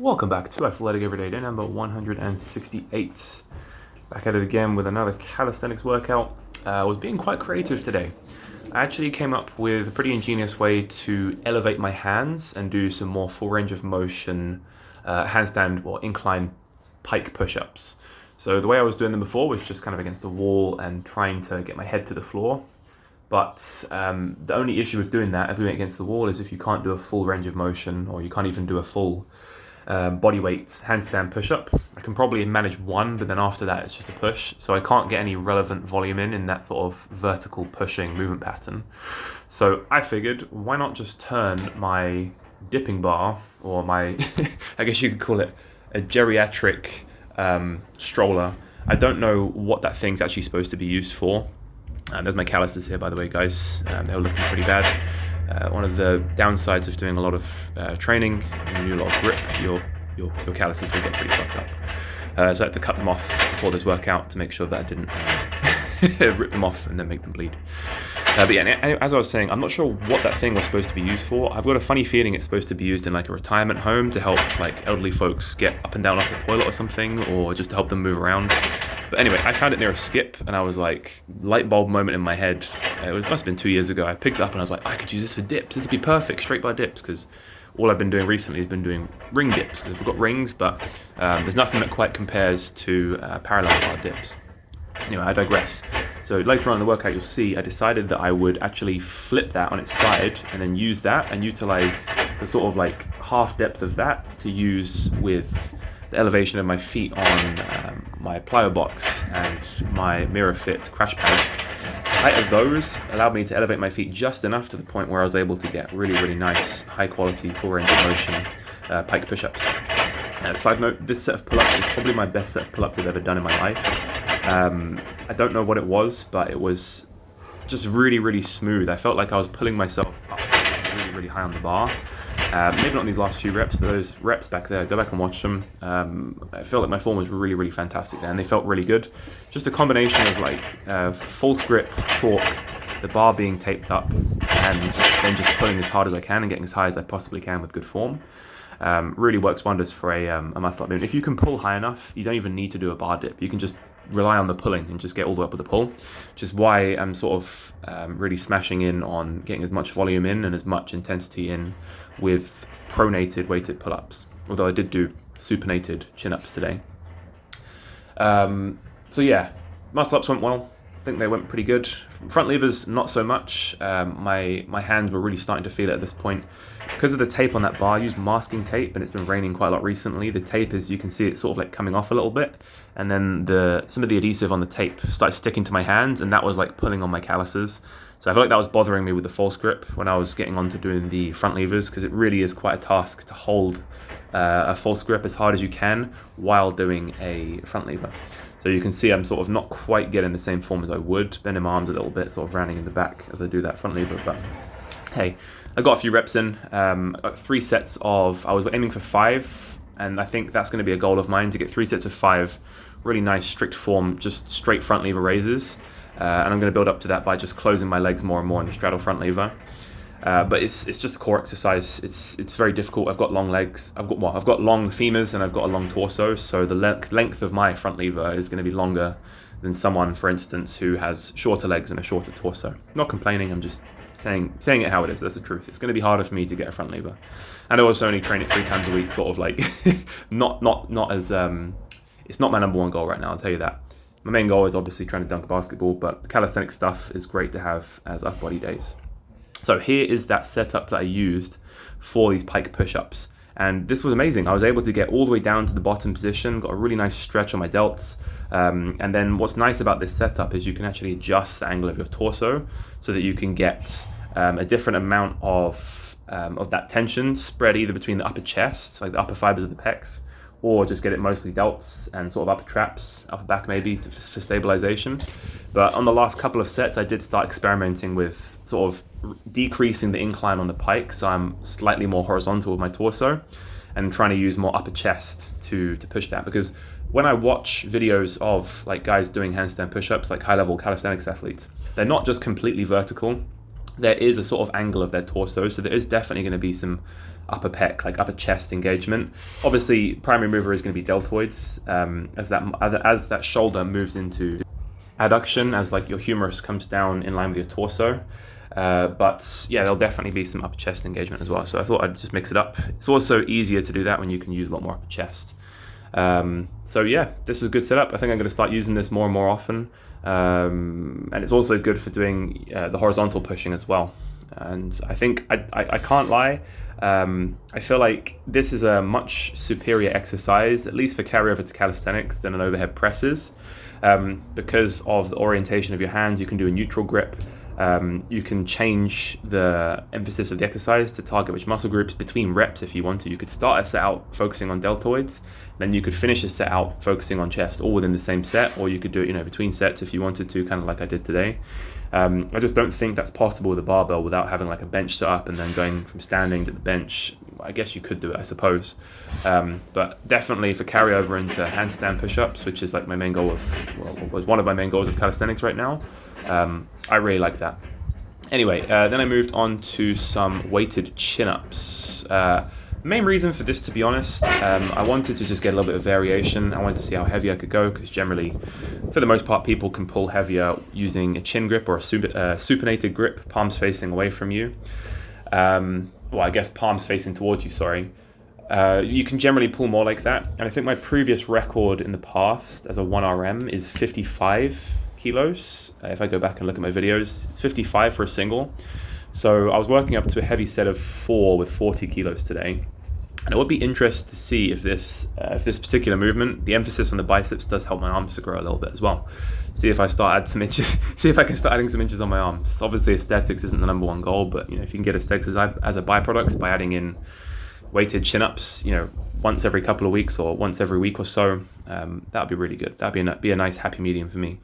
Welcome back to Athletic Everyday Day number 168. Back at it again with another calisthenics workout. I was being quite creative today. I actually came up with a pretty ingenious way to elevate my hands and do some more full range of motion handstand or incline pike push-ups. So the way I was doing them before was just kind of against the wall and trying to get my head to the floor. But the only issue with doing that, if we went against the wall, is if you can't do a full range of motion or you can't even do a full body weight handstand push-up. I can probably manage one, but then after that it's just a push. So I can't get any relevant volume in that sort of vertical pushing movement pattern. So I figured, why not just turn my dipping bar, or my, I guess you could call it a geriatric stroller. I don't know what that thing's actually supposed to be used for. There's my calluses here, by the way, guys. They were looking pretty bad. One of the downsides of doing a lot of training and you do a lot of grip, your calluses will get pretty fucked up. So I had to cut them off before this workout to make sure that I didn't rip them off and then make them bleed. But yeah, as I was saying, I'm not sure what that thing was supposed to be used for. I've got a funny feeling it's supposed to be used in like a retirement home to help like elderly folks get up and down off the toilet or something, or just to help them move around. But anyway, I found it near a skip and I was like, light bulb moment in my head. Must have been 2 years ago. I picked it up and I was like, I could use this for dips. This would be perfect, straight bar dips, because all I've been doing recently has been doing ring dips, because we've got rings, but there's nothing that quite compares to parallel bar dips. Anyway, I digress. So later on in the workout, you'll see I decided that I would actually flip that on its side and then use that and utilize the sort of like half depth of that to use with the elevation of my feet on my plyo box and my Mirror Fit crash pads. The height of those allowed me to elevate my feet just enough to the point where I was able to get really, really nice, high quality, full range of motion pike push-ups. Side note, this set of pull-ups is probably my best set of pull-ups I've ever done in my life. I don't know what it was, but it was just really, really smooth. I felt like I was pulling myself up really, really high on the bar. Maybe not in these last few reps, but those reps back there, go back and watch them. I felt like my form was really, really fantastic there, and they felt really good. Just a combination of like false grip, torque, the bar being taped up, and then just pulling as hard as I can and getting as high as I possibly can with good form. Really works wonders for a muscle up movement. If you can pull high enough, you don't even need to do a bar dip. You can just rely on the pulling and just get all the way up with the pull, which is why I'm sort of really smashing in on getting as much volume in and as much intensity in with pronated weighted pull-ups, although I did do supinated chin-ups today. So yeah, muscle-ups went well. I think they went pretty good. Front levers, not so much. My hands were really starting to feel it at this point. Because of the tape on that bar, I used masking tape, and it's been raining quite a lot recently. The tape, is you can see, it's sort of like coming off a little bit, and then some of the adhesive on the tape started sticking to my hands, and that was like pulling on my calluses. So I feel like that was bothering me with the false grip when I was getting onto doing the front levers, because it really is quite a task to hold a false grip as hard as you can while doing a front lever. So you can see I'm sort of not quite getting the same form as I would, bending my arms a little bit, sort of rounding in the back as I do that front lever. But hey, I got a few reps in. I got 3 sets of, I was aiming for 5, and I think that's going to be a goal of mine, to get 3 sets of 5 really nice strict form, just straight front lever raises. And I'm going to build up to that by just closing my legs more and more in the straddle front lever. But it's just a core exercise. It's very difficult. I've got long legs. I've got long femurs and I've got a long torso. So the length of my front lever is going to be longer than someone, for instance, who has shorter legs and a shorter torso. Not complaining. I'm just saying it how it is. That's the truth. It's going to be harder for me to get a front lever, and I also only train it 3 times a week. Sort of like not as it's not my number one goal right now. I'll tell you that. My main goal is obviously trying to dunk a basketball, but the calisthenic stuff is great to have as upper body days. So here is that setup that I used for these pike push-ups. And this was amazing. I was able to get all the way down to the bottom position, got a really nice stretch on my delts. And then what's nice about this setup is you can actually adjust the angle of your torso so that you can get a different amount of that tension spread either between the upper chest, like the upper fibers of the pecs, or just get it mostly delts and sort of upper traps, upper back maybe for stabilization. But on the last couple of sets, I did start experimenting with sort of decreasing the incline on the pike, so I'm slightly more horizontal with my torso, and trying to use more upper chest to push that. Because when I watch videos of like guys doing handstand push-ups, like high-level calisthenics athletes, they're not just completely vertical. there is a sort of angle of their torso, so there is definitely going to be some upper pec, like upper chest engagement. Obviously, primary mover is going to be deltoids, as that shoulder moves into adduction, as like your humerus comes down in line with your torso. But yeah, there'll definitely be some upper chest engagement as well. So I thought I'd just mix it up. It's also easier to do that when you can use a lot more upper chest. So yeah, this is a good setup. I think I'm going to start using this more and more often. And it's also good for doing the horizontal pushing as well. And I think I can't lie. I feel like this is a much superior exercise, at least for carryover to calisthenics, than an overhead presses. Because of the orientation of your hands, you can do a neutral grip. You can change the emphasis of the exercise to target which muscle groups between reps if you want to. You could start a set out focusing on deltoids, then you could finish a set out focusing on chest, all within the same set, or you could do it, between sets if you wanted to, kind of like I did today. I just don't think that's possible with a barbell without having like a bench set up and then going from standing to the bench. I guess you could do it, I suppose. But definitely for carryover into handstand push-ups, which is like my main goal was one of my main goals of calisthenics right now. I really like that. Anyway, then I moved on to some weighted chin-ups. Main reason for this, to be honest, I wanted to just get a little bit of variation. I wanted to see how heavy I could go, because generally, for the most part, people can pull heavier using a chin grip or a supinated grip, palms facing away from you. Well, I guess palms facing towards you, sorry. You can generally pull more like that. And I think my previous record in the past as a 1RM is 55 kilos. If I go back and look at my videos, it's 55 for a single. So I was working up to a heavy set of 4 with 40 kilos today. And it would be interesting to see if this particular movement, the emphasis on the biceps, does help my arms to grow a little bit as well. See if I start adding some inches. See if I can start adding some inches on my arms. Obviously, aesthetics isn't the number one goal, but if you can get aesthetics as a byproduct by adding in weighted chin-ups, once every couple of weeks or once every week or so, that would be really good. That'd be a nice happy medium for me.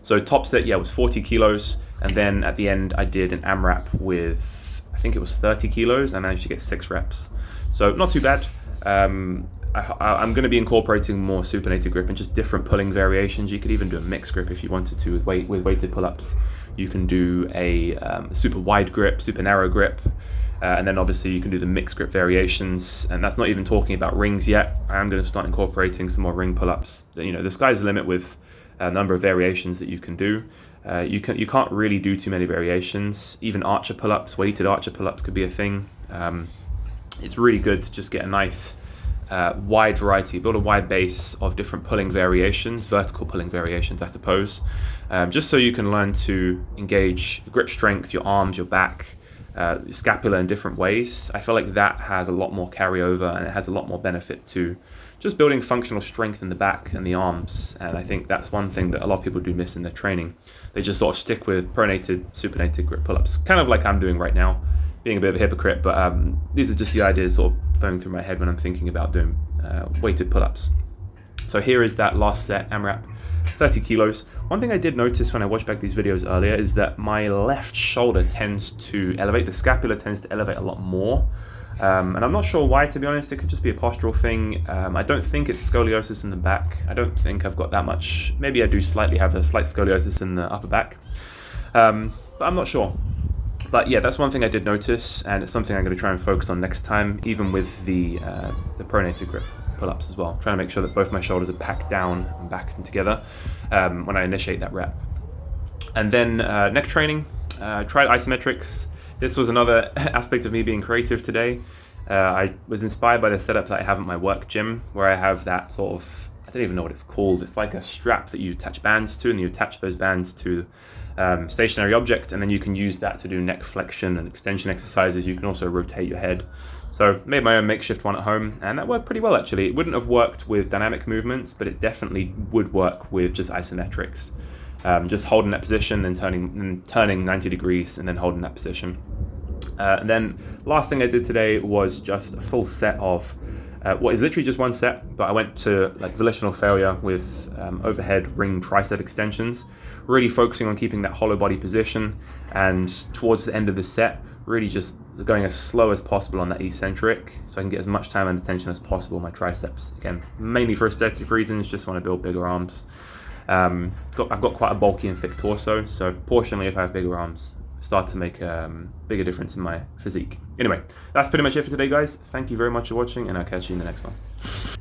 So top set, was 40 kilos, and then at the end I did an AMRAP with, I think it was 30 kilos. I managed to get 6 reps. So not too bad. I'm going to be incorporating more supinated grip and just different pulling variations. You could even do a mixed grip if you wanted to with weighted pull-ups. You can do a super wide grip, super narrow grip, and then obviously you can do the mixed grip variations. And that's not even talking about rings yet. I am going to start incorporating some more ring pull-ups. The sky's the limit with a number of variations that you can do. You can't really do too many variations. Even archer pull-ups, weighted archer pull-ups could be a thing. It's really good to just get a nice wide variety, build a wide base of different pulling variations, vertical pulling variations, I suppose, just so you can learn to engage grip strength, your arms, your back, your scapula in different ways. I feel like that has a lot more carryover, and it has a lot more benefit to just building functional strength in the back and the arms. And I think that's one thing that a lot of people do miss in their training. They just sort of stick with pronated, supinated grip pull-ups, kind of like I'm doing right now, being a bit of a hypocrite, but these are just the ideas sort of flowing through my head when I'm thinking about doing weighted pull-ups. So here is that last set, AMRAP, 30 kilos. One thing I did notice when I watched back these videos earlier is that my left shoulder tends to elevate, the scapula tends to elevate a lot more. And I'm not sure why, to be honest. It could just be a postural thing. I don't think it's scoliosis in the back. I don't think I've got that much. Maybe I do slightly have a slight scoliosis in the upper back, but I'm not sure. But yeah, that's one thing I did notice, and it's something I'm going to try and focus on next time, even with the pronated grip pull-ups as well. Trying to make sure that both my shoulders are packed down and back and together when I initiate that rep. And then neck training, tried isometrics. This was another aspect of me being creative today. I was inspired by the setup that I have at my work gym, where I have that sort of, I don't even know what it's called. It's like a strap that you attach bands to, and you attach those bands to stationary object, and then you can use that to do neck flexion and extension exercises. You can also rotate your head. So made my own makeshift one at home, and that worked pretty well actually. It wouldn't have worked with dynamic movements, but it definitely would work with just isometrics. Just holding that position, then turning 90 degrees, and then holding that position. And then last thing I did today was just a full set of what is literally just one set, but I went to like volitional failure with overhead ring tricep extensions, really focusing on keeping that hollow body position, and towards the end of the set, really just going as slow as possible on that eccentric, so I can get as much time and attention as possible on my triceps. Again, mainly for aesthetic reasons, just want to build bigger arms. I've got quite a bulky and thick torso, so proportionally, if I have bigger arms, start to make a bigger difference in my physique. Anyway, that's pretty much it for today, guys. Thank you very much for watching, and I'll catch you in the next one.